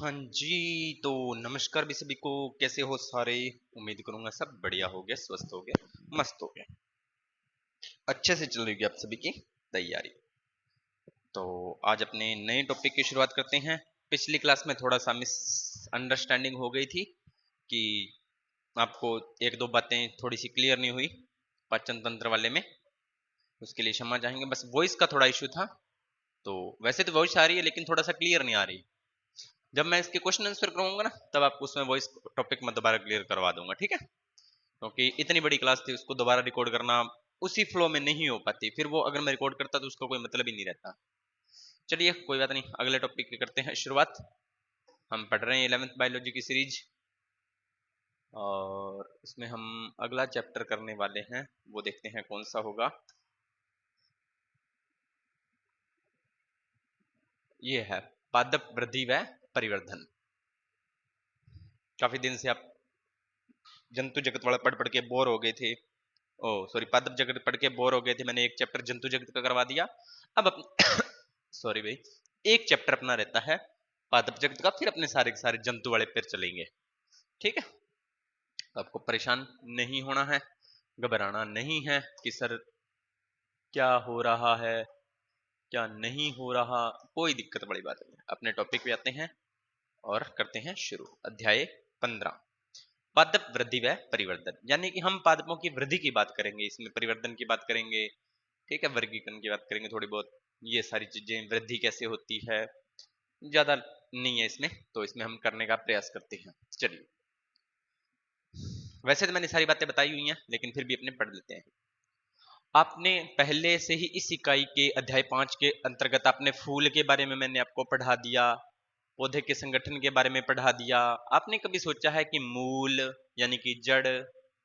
हाँ जी। तो नमस्कार भी सभी को। कैसे हो सारे? उम्मीद करूंगा सब बढ़िया हो गया, स्वस्थ हो गया, मस्त हो गया, अच्छे से चल रही होगी आप सभी की तैयारी। तो आज अपने नए टॉपिक की शुरुआत करते हैं। पिछली क्लास में थोड़ा सा मिस अंडरस्टैंडिंग हो गई थी कि आपको एक दो बातें थोड़ी सी क्लियर नहीं हुई पाचन तंत्र वाले में। उसके लिए क्षमा चाहेंगे, बस वॉइस का थोड़ा इशू था। तो वैसे तो वॉइस आ रही है लेकिन थोड़ा सा क्लियर नहीं आ रही। जब मैं इसके क्वेश्चन आंसर करूंगा ना, तब आपको उसमें वॉइस टॉपिक में दोबारा क्लियर करवा दूंगा, ठीक है? क्योंकि इतनी बड़ी क्लास थी, उसको दोबारा रिकॉर्ड करना उसी फ्लो में नहीं हो पाती, फिर वो अगर मैं रिकॉर्ड करता तो उसका कोई मतलब ही नहीं रहता। चलिए कोई बात नहीं, अगले टॉपिक की करते हैं शुरुआत। हम पढ़ रहे हैं 11th बायोलॉजी की सीरीज, और इसमें हम अगला चैप्टर करने वाले हैं। वो देखते हैं कौन सा होगा। ये है पादप वृद्धि व परिवर्धन। काफी दिन से आप जंतु जगत वाला पढ़ पढ़ के बोर हो गए थे। ओ सॉरी, पादप जगत पढ़ के बोर हो गए थे। मैंने एक चैप्टर जंतु जगत का करवा दिया। अब सॉरी भाई, एक चैप्टर अपना रहता है पादप जगत का, फिर अपने सारे के सारे जंतु वाले पर चलेंगे, ठीक है? तो आपको परेशान नहीं होना है, घबराना नहीं है कि सर क्या हो रहा है, क्या नहीं हो रहा। कोई दिक्कत बड़ी बात नहीं है। अपने टॉपिक पे आते हैं और करते हैं शुरू। अध्याय 15, पादप वृद्धि व परिवर्तन। यानी कि हम पादपों की वृद्धि की बात करेंगे, इसमें परिवर्तन की बात करेंगे, ठीक है? वर्गीकरण की बात करेंगे थोड़ी बहुत। ये सारी चीजें, वृद्धि कैसे होती है, ज्यादा नहीं है इसमें, तो इसमें हम करने का प्रयास करते हैं। चलिए, वैसे तो मैंने सारी बातें बताई हुई हैं, लेकिन फिर भी अपने पढ़ लेते हैं। आपने पहले से ही इस इकाई के अध्याय 5 के अंतर्गत आपने फूल के बारे में मैंने आपको पढ़ा दिया, पौधे के संगठन के बारे में पढ़ा दिया। आपने कभी सोचा है कि मूल यानी कि जड़,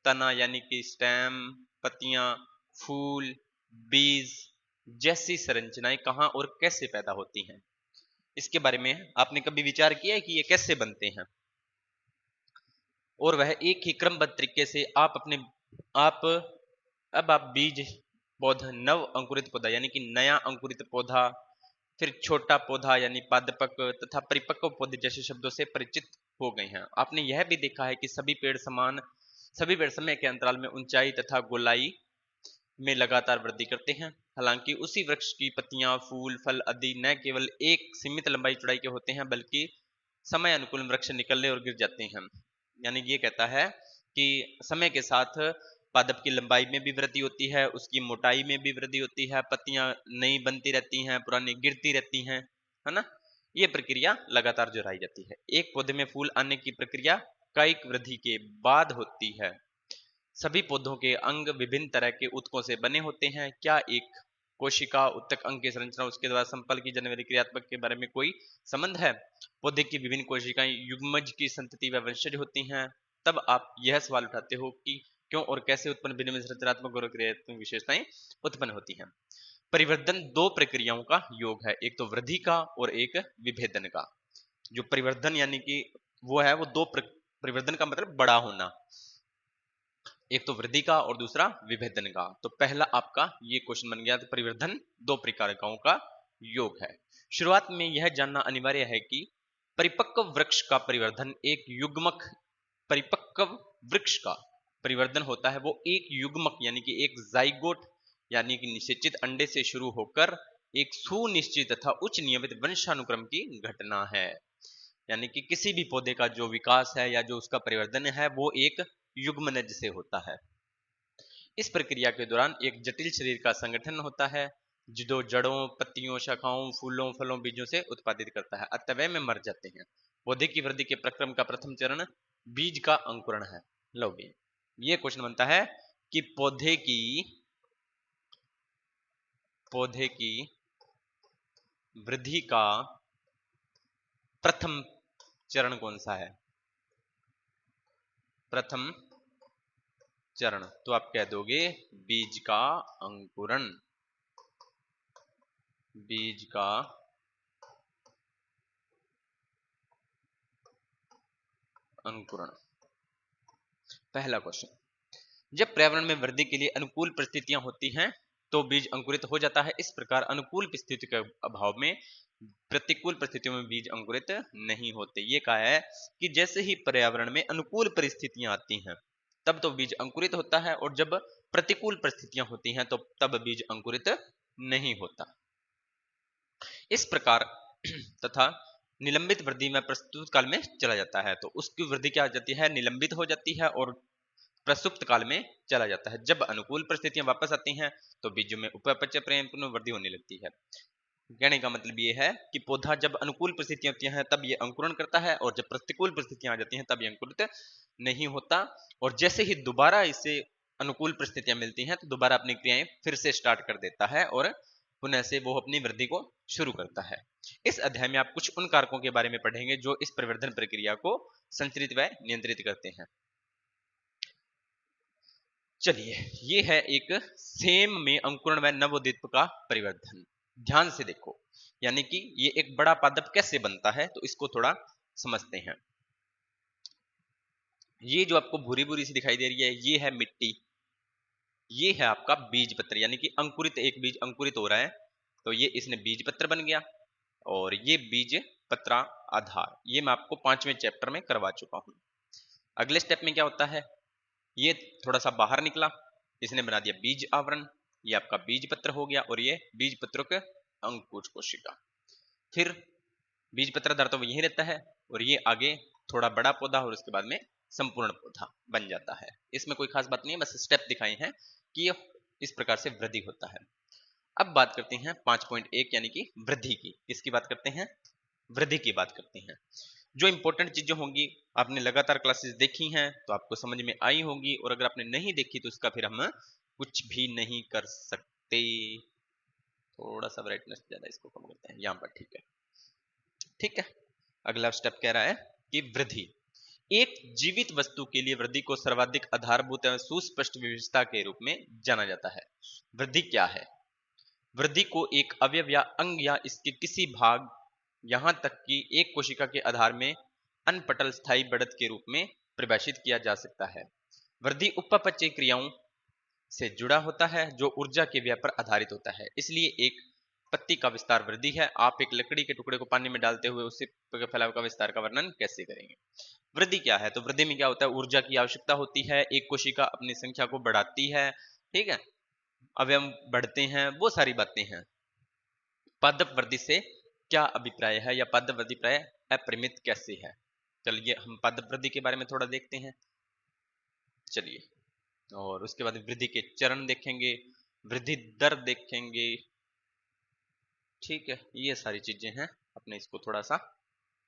तना यानी कि स्टेम, पत्तियां, फूल, बीज जैसी संरचनाएं कहाँ और कैसे पैदा होती हैं? इसके बारे में आपने कभी विचार किया है कि ये कैसे बनते हैं? और वह एक ही क्रमबद्ध तरीके से आप अब आप बीज पौधा, नव अंकुरित पौधा यानी कि नया अंकुरित पौधा, फिर छोटा पौधा यानी पादपक, तथा परिपक्व पौधे जैसे शब्दों से परिचित हो गए हैं। आपने यह भी देखा है कि सभी पेड़ समय के अंतराल में ऊंचाई तथा गोलाई में लगातार वृद्धि करते हैं। हालांकि उसी वृक्ष की पत्तियां, फूल, फल आदि न केवल एक सीमित लंबाई चौड़ाई के होते हैं, बल्कि समय अनुकूल वृक्ष निकलने और गिर जाते हैं। यानी ये कहता है कि समय के साथ पादप की लंबाई में भी वृद्धि होती है, उसकी मोटाई में भी वृद्धि होती है, पत्तियां नई बनती रहती हैं, पुरानी गिरती रहती हैं, है ना? ये प्रक्रिया लगातार दोहराई जाती है। एक पौधे में फूल आने की प्रक्रिया कायिक वृद्धि के बाद होती है। सभी पौधों के अंग विभिन्न तरह के ऊतकों से बने होते हैं। क्या एक कोशिका ऊतक अंग की संरचना, उसके द्वारा संपल की जाने वाली क्रियात्मक के बारे में कोई संबंध है? पौधे की विभिन्न कोशिकाएं युग्मज की संतति व वंशज होती हैं। तब आप यह सवाल उठाते हो कि क्यों और कैसे उत्पन्न भिन्न भिन्न संरचनात्मक और क्रियात्मक विशेषताएं उत्पन्न होती हैं। परिवर्तन दो प्रक्रियाओं का योग है, एक तो वृद्धि का और एक विभेदन का। जो परिवर्तन यानी कि वो है, वो परिवर्तन का मतलब बड़ा होना, एक तो वृद्धि का और दूसरा विभेदन का। तो पहला आपका ये क्वेश्चन बन गया। तो परिवर्धन दो प्रकारों का योग है। शुरुआत में यह जानना अनिवार्य है कि परिपक्व वृक्ष का परिवर्धन एक युग्मक परिपक्व वृक्ष का परिवर्धन होता है, वो एक युग्मक यानी कि एक जाइगोट यानी कि निषेचित अंडे से शुरू होकर एक सुनिश्चित तथा उच्च नियमित वंशानुक्रम की घटना है। यानी कि किसी भी पौधे का जो विकास है या जो उसका परिवर्तन है, वो एक युग्मनज से होता है। इस प्रक्रिया के दौरान एक जटिल शरीर का संगठन होता है, जो जड़ों, पत्तियों, शाखाओं, फूलों, फलों, बीजों से उत्पादित करता है, अतः में मर जाते हैं। पौधे की वृद्धि के प्रक्रम का प्रथम चरण बीज का अंकुरण है। लो भी ये क्वेश्चन बनता है कि पौधे की वृद्धि का प्रथम चरण कौन सा है? प्रथम चरण तो आप कह दोगे बीज का अंकुरण। बीज का अंकुरण पहला क्वेश्चन। जब पर्यावरण में वृद्धि के लिए अनुकूल परिस्थितियां होती हैं तो बीज अंकुरित हो जाता है। इस प्रकार अनुकूल परिस्थिति के अभाव में प्रतिकूल परिस्थितियों में बीज अंकुरित नहीं होते। ये कहा है कि जैसे ही पर्यावरण में अनुकूल परिस्थितियां आती हैं तब तो बीज अंकुरित होता है, और जब प्रतिकूल परिस्थितियां होती हैं तो तब बीज अंकुरित नहीं होता। इस प्रकार तथा निलंबित वृद्धि में प्रस्तुत काल में चला जाता है, तो उसकी वृद्धि क्या हो जाती है, निलंबित हो जाती है और प्रसुप्त काल में चला जाता है। जब अनुकूल परिस्थितियां वापस आती हैं तो बीजों में उपापचय पर्याय वृद्धि होने लगती है। कहने का मतलब ये है कि पौधा जब अनुकूल परिस्थितियां होती हैं तब ये अंकुरण करता है, और जब प्रतिकूल परिस्थितियां आ जाती हैं तब ये अंकुरित नहीं होता। और जैसे ही दोबारा इसे अनुकूल परिस्थितियां मिलती हैं तो दोबारा अपनी क्रियाएं फिर से स्टार्ट कर देता है और पुनः से वो अपनी वृद्धि को शुरू करता है। इस अध्याय में आप कुछ उन कारकों के बारे में पढ़ेंगे जो इस परिवर्धन प्रक्रिया को संचालित व नियंत्रित करते हैं। चलिए, ये है एक सेम में अंकुरण व नवोदित का परिवर्धन। ध्यान से देखो, यानी कि ये एक बड़ा पादप कैसे बनता है तो इसको थोड़ा समझते हैं। ये जो आपको भूरी भूरी सी दिखाई दे रही है ये है मिट्टी, ये है आपका बीज पत्र, यानी कि अंकुरित एक बीज अंकुरित हो रहा है तो ये इसने बीज पत्र बन गया, और ये बीज पत्रा आधार ये मैं आपको 5वें चैप्टर में करवा चुका हूं। अगले स्टेप में क्या होता है, ये थोड़ा सा बाहर निकला, इसने बना दिया बीज आवरण, ये आपका बीज पत्र हो गया, और ये बीज पत्रों के अंकुर कोशिका। फिर बीज पत्रधार तो यही रहता है, और ये आगे थोड़ा बड़ा पौधा और उसके बाद में संपूर्ण पौधा बन जाता है। इसमें कोई खास बात नहीं है, बस स्टेप दिखाए हैं कि ये इस प्रकार से वृद्धि होता है। अब बात करते हैं 5.1 यानी कि वृद्धि की। किसकी बात करते हैं, वृद्धि की बात करते हैं। जो इंपॉर्टेंट चीजें होंगी आपने लगातार क्लासेस देखी हैं तो आपको समझ में आई होंगी, और अगर आपने नहीं देखी तो इसका फिर हम कुछ भी नहीं कर सकते। थोड़ा सा ब्राइटनेस ज्यादा इसको कम करते हैं यहाँ पर, ठीक है ठीक है। अगला स्टेप कह रहा है कि वृद्धि एक जीवित वस्तु के लिए वृद्धि को सर्वाधिक आधारभूत एवं सुस्पष्ट विशेषता के रूप में जाना जाता है। वृद्धि क्या है, वृद्धि को एक अवयव या अंग या इसके किसी भाग, यहां तक कि एक कोशिका के आधार में अनपटल स्थायी बढ़त के रूप में परिभाषित किया जा सकता है। वृद्धि उपपचय क्रियाओं से जुड़ा होता है जो ऊर्जा के व्यय पर आधारित होता है। इसलिए एक पत्ती का विस्तार वृद्धि है। आप एक लकड़ी के टुकड़े को पानी में डालते हुए उससे फैलाव का विस्तार का वर्णन कैसे करेंगे। वृद्धि क्या है, तो वृद्धि में क्या होता है, ऊर्जा की आवश्यकता होती है, एक कोशिका अपनी संख्या को बढ़ाती है, ठीक है, अवयव बढ़ते हैं, वो सारी बातें हैं। पादप वृद्धि से क्या अभिप्राय है, या पादप वृद्धि प्राय अपरिमित कैसे है। चलिए हम पादप वृद्धि के बारे में थोड़ा देखते हैं। चलिए, और उसके बाद वृद्धि के चरण देखेंगे, वृद्धि दर देखेंगे, ठीक है, ये सारी चीजें हैं। अपने इसको थोड़ा सा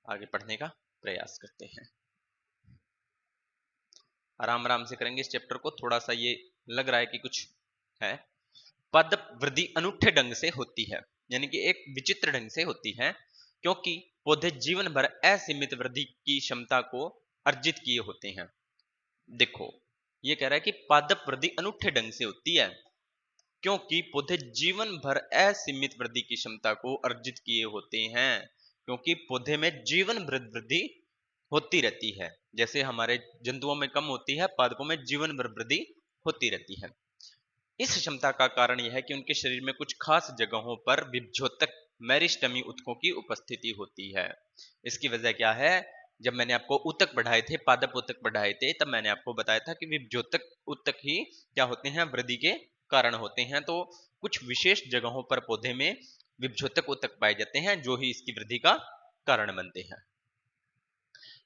आगे पढ़ने का प्रयास करते हैं, आराम आराम से करेंगे इस चैप्टर को। थोड़ा सा ये लग रहा है कि कुछ है। पादप वृद्धि अनूठे ढंग से होती है, यानी कि एक विचित्र ढंग से होती है, क्योंकि पौधे जीवन भर असीमित वृद्धि की क्षमता को अर्जित किए होते हैं। देखो, ये कह रहा है कि पादप वृद्धि अनूठे ढंग से होती है क्योंकि पौधे जीवन भर असीमित वृद्धि की क्षमता को अर्जित किए होते हैं, क्योंकि पौधे में जीवन भर वृद्धि होती रहती है। जैसे हमारे जंतुओं में कम होती है, पादपों में जीवन भर वृद्धि होती रहती है। इस क्षमता का कारण यह है कि उनके शरीर में कुछ खास जगहों पर विभ्योतक मेरिस्टमी उत्तकों की उपस्थिति होती है। इसकी वजह क्या है, जब मैंने आपको उत्तक बढ़ाए थे, पादप उत्तक बढ़ाए थे, तब मैंने आपको बताया था कि विभ्योतक उत्तक ही क्या होते हैं, वृद्धि के कारण होते हैं। तो कुछ विशेष जगहों पर पौधे में विभ्योतक उत्तक पाए जाते हैं जो ही इसकी वृद्धि का कारण बनते हैं।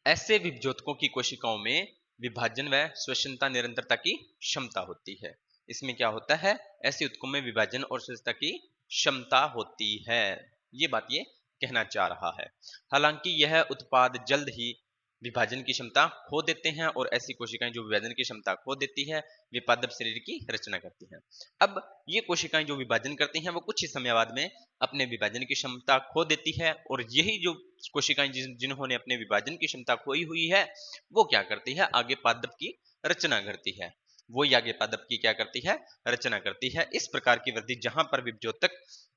ऐसे विभ्योतकों की कोशिकाओं में विभाजन व श्वसनता निरंतरता की क्षमता होती है। इसमें क्या होता है, ऐसे उत्तकों में विभाजन और श्वसनता की क्षमता होती है, ये बात ये कहना चाह रहा है। हालांकि यह उत्पाद जल्द ही विभाजन की क्षमता खो देते हैं, और ऐसी कोशिकाएं जो विभाजन की क्षमता खो देती है वे पादप शरीर की रचना करती हैं। अब ये कोशिकाएं जो विभाजन करती हैं वो कुछ ही समय बाद में अपने विभाजन की क्षमता खो देती है, और यही जो कोशिकाएं जिन्होंने अपने विभाजन की क्षमता खोई हुई है वो क्या करती है, आगे पादप की रचना करती है। वो आगे पादप की क्या करती है, रचना करती है। इस प्रकार की वृद्धि जहां पर विभ्योतक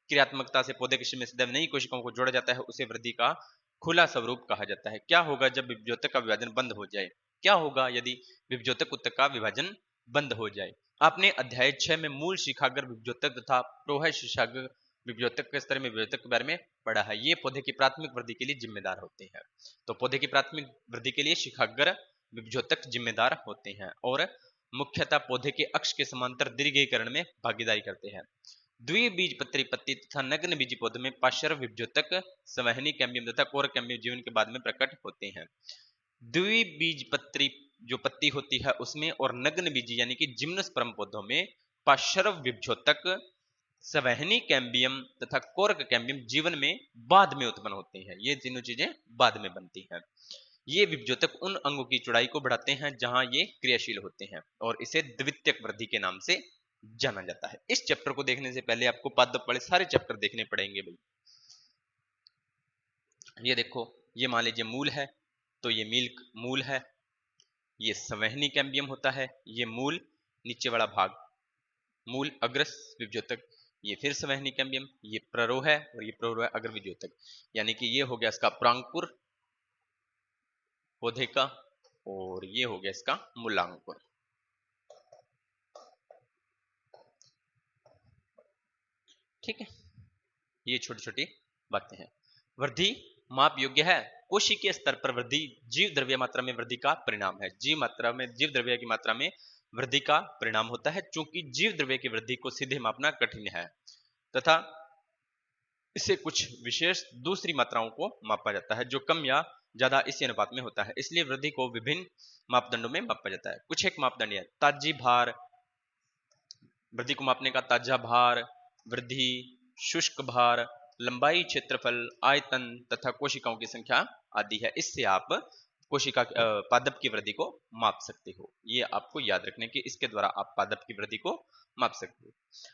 क्रियात्मकता से पौधे के शरीर में सदैव नई कोशिकाओं को जोड़ा जाता है उसे वृद्धि का खुला स्वरूप कहा जाता है। क्या होगा जब विभ्योतक का विभाजन बंद हो जाए, क्या होगा यदि विभ्योतक उत्तक का विभाजन बंद हो जाए। आपने अध्याय 6 में मूल शिखाग्र विभ्योतक तथा प्रोह शिखाग्र विभजोतक के स्तर में विभजोतक के बारे में पढ़ा है। ये पौधे की प्राथमिक वृद्धि के लिए जिम्मेदार होते हैं। तो पौधे की प्राथमिक वृद्धि के लिए शिखाग्र विभजोतक जिम्मेदार होते हैं और मुख्यतः पौधे के अक्ष के समांतर दीर्घीकरण में भागीदारी करते हैं। द्विबीजपत्री पत्ती तथा नग्न बीजी पौधों में पार्श्व विभजोतक, संवहनी कैम्बियम तथा कोर कैम्बियम जीवन के बाद में प्रकट होते हैं। द्विबीजपत्री जो पत्ती होती है उसमें और नग्न बीजी यानी कि जिम्नोस्पर्म पौधों में पार्श्व विभजोतक, संवहनी कैम्बियम तथा कोरक कैम्बियम जीवन में बाद में उत्पन्न होते हैं। ये तीनों चीजें बाद में बनती हैं। ये विभजोतक उन अंगों की चौड़ाई को बढ़ाते हैं जहां ये क्रियाशील होते हैं और इसे द्वितीयक वृद्धि के नाम से जाना जाता है। इस चैप्टर को देखने से पहले आपको पादप वाले सारे चैप्टर देखने पड़ेंगे भाई। ये देखो, ये मान लीजिए मूल है, तो ये मिल्क मूल है, ये संवहनी कैम्बियम होता है, ये मूल नीचे वाला भाग मूल अग्रस विभजोतक, ये फिर संवहनी कैम्बियम, ये प्ररोह है और ये प्ररोह है अग्र विभजोतक। यानी कि ये हो गया इसका प्रांकुर पौधे का और ये हो गया इसका मूलांकुर। ठीक है, ये छोटी छोटी बातें हैं। वृद्धि माप योग्य है। कोशिकीय स्तर पर वृद्धि जीव द्रव्य मात्रा में वृद्धि का परिणाम है। जीव द्रव्य की मात्रा में वृद्धि का परिणाम होता है। चूंकि जीव द्रव्य की वृद्धि को सीधे मापना कठिन है तथा इससे कुछ विशेष दूसरी मात्राओं को मापा जाता है जो कम या ज्यादा इसी अनुपात में होता है। इसलिए वृद्धि को विभिन्न मापदंडों में मापा जाता है। कुछ एक मापदंड है ताजी भार, वृद्धि को मापने का ताजा भार, वृद्धि, शुष्क भार, लंबाई, क्षेत्रफल, आयतन तथा कोशिकाओं की संख्या आदि है। इससे आप कोशिका पादप की वृद्धि को माप सकते हो। ये आपको याद रखने की इसके द्वारा आप पादप की वृद्धि को माप सकते हो।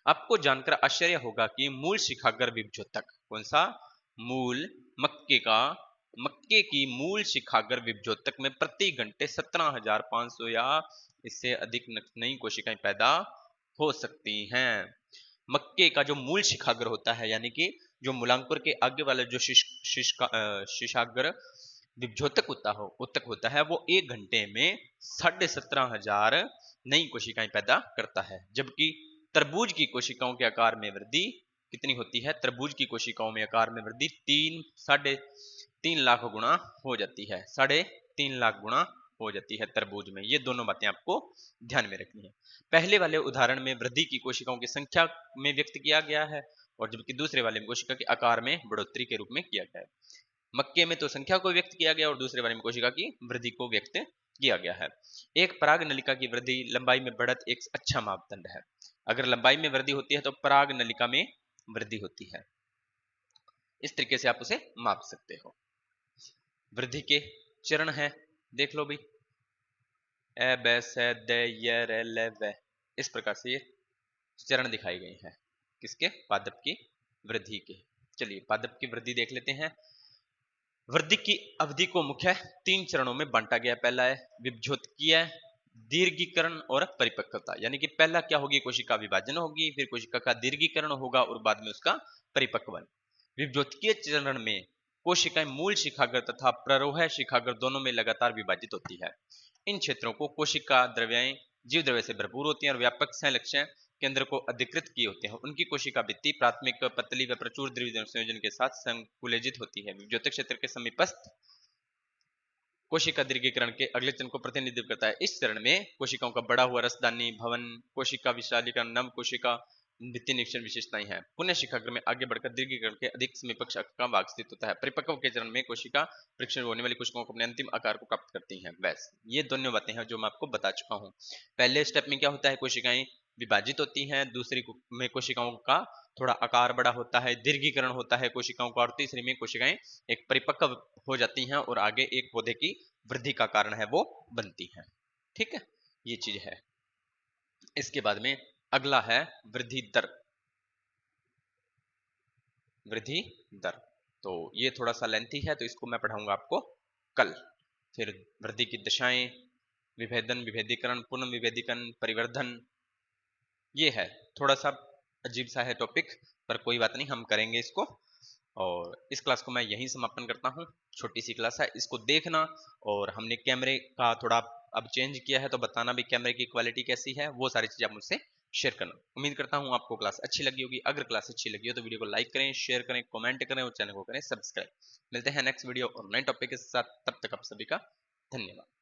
आपको जानकर आश्चर्य होगा कि मूल शिखाग्र विभजोतक, कौन सा मूल, मक्के की मूल शिखाग्र विभजोतक में प्रति घंटे 17,500 या इससे अधिक नई कोशिकाएं पैदा हो सकती हैं। मक्के का जो मूल शिखाग्र होता है यानी कि जो मूलांकुर के आगे वाला जो शिशाग्र विभजोतक होता है वो 1 घंटे में 17,500 नई कोशिकाएं पैदा करता है। जबकि तरबूज की कोशिकाओं के आकार में वृद्धि कितनी होती है? तरबूज की कोशिकाओं में आकार में वृद्धि 3.5 लाख गुना हो जाती है। 3.5 लाख गुना हो जाती है तरबूज में। ये दोनों बातें आपको ध्यान में रखनी है। पहले वाले उदाहरण में वृद्धि की कोशिकाओं की संख्या में व्यक्त किया गया है और जबकि दूसरे वाले में कोशिका के आकार में बढ़ोतरी के रूप में किया गया है। मक्के में तो संख्या को व्यक्त किया गया और दूसरे वाले में कोशिका की वृद्धि को व्यक्त किया गया है। एक पराग नलिका की वृद्धि लंबाई में बढ़त एक अच्छा मापदंड है। अगर लंबाई में वृद्धि होती है तो पराग नलिका में वृद्धि होती है। इस तरीके से आप उसे माप सकते हो। वृद्धि के चरण है, देख लो भाई, ए ब स द य र ल व, इस प्रकार से ये चरण दिखाई गए हैं किसके? पादप की वृद्धि के। चलिए पादप की वृद्धि देख लेते हैं। वृद्धि की अवधि को मुख्य 3 चरणों में बांटा गया। पहला है विभजोतकीय, दीर्घीकरण और परिपक्वता। यानी कि पहला क्या होगी? कोशिका विभाजन होगी, फिर कोशिका का दीर्घीकरण होगा और बाद में उसका परिपक्वन। विभजोतकीय चरण में कोशिकाएं मूल शिखाग्र तथा प्ररोह शिखाग्र दोनों में लगातार विभाजित होती है। इन क्षेत्रों को कोशिका द्रव्यें जीव द्रव्य से भरपूर होती हैं और व्यापक संलक्षण केंद्र को अधिकृत किए होते हैं। उनकी कोशिका भित्ति प्राथमिक, पतली व प्रचुर द्रव्य संयोजन के साथ संकुलेजित होती है। विभजोतक क्षेत्र के समीपस्थ कोशिका दीर्घीकरण के अगले चरण को प्रतिनिधित्व करता है। इस चरण में कोशिकाओं का बड़ा हुआ रसदानी भवन, कोशिका विशालीकरण, नव कोशिका भित्ति निरीक्षण विशेषताएं हैं। पुण्य शिखाग्र में आगे बढ़कर दीर्घीकरण के अधिक समीपक्ष का भाग स्थित होता है। परिपक्व के चरण में कोशिका परीक्षण होने वाली कोशिकाओं को अपने अंतिम आकार को प्राप्त करती हैं। बस ये दोनों बातें हैं जो मैं आपको बता चुका हूँ। पहले स्टेप में क्या होता है? कोशिकाएं विभाजित होती हैं, दूसरी में कोशिकाओं का थोड़ा आकार बड़ा होता है, दीर्घीकरण होता है कोशिकाओं का, और तीसरी में कोशिकाएं एक परिपक्व हो जाती हैं और आगे एक पौधे की वृद्धि का कारण है वो बनती हैं। ठीक है, ये चीज है। इसके बाद में अगला है वृद्धि दर। वृद्धि दर तो ये थोड़ा सा लेंथी है तो इसको मैं पढ़ाऊंगा आपको कल। फिर वृद्धि की दशाएं, विभेदन, विभेदीकरण, पुनर्विभेदीकरण, परिवर्धन, ये है थोड़ा सा अजीब सा है टॉपिक, पर कोई बात नहीं, हम करेंगे इसको। और इस क्लास को मैं यहीं समापन करता हूँ। छोटी सी क्लास है, इसको देखना। और हमने कैमरे का थोड़ा अब चेंज किया है तो बताना भी कैमरे की क्वालिटी कैसी है, वो सारी चीजें आप मुझसे शेयर करना। उम्मीद करता हूँ आपको क्लास अच्छी लगी होगी। अगर क्लास अच्छी लगी हो तो वीडियो को लाइक करें, शेयर करें, कमेंट करें और चैनल को करें सब्सक्राइब। मिलते हैं नेक्स्ट वीडियो और नए टॉपिक के साथ, तब तक आप सभी का धन्यवाद।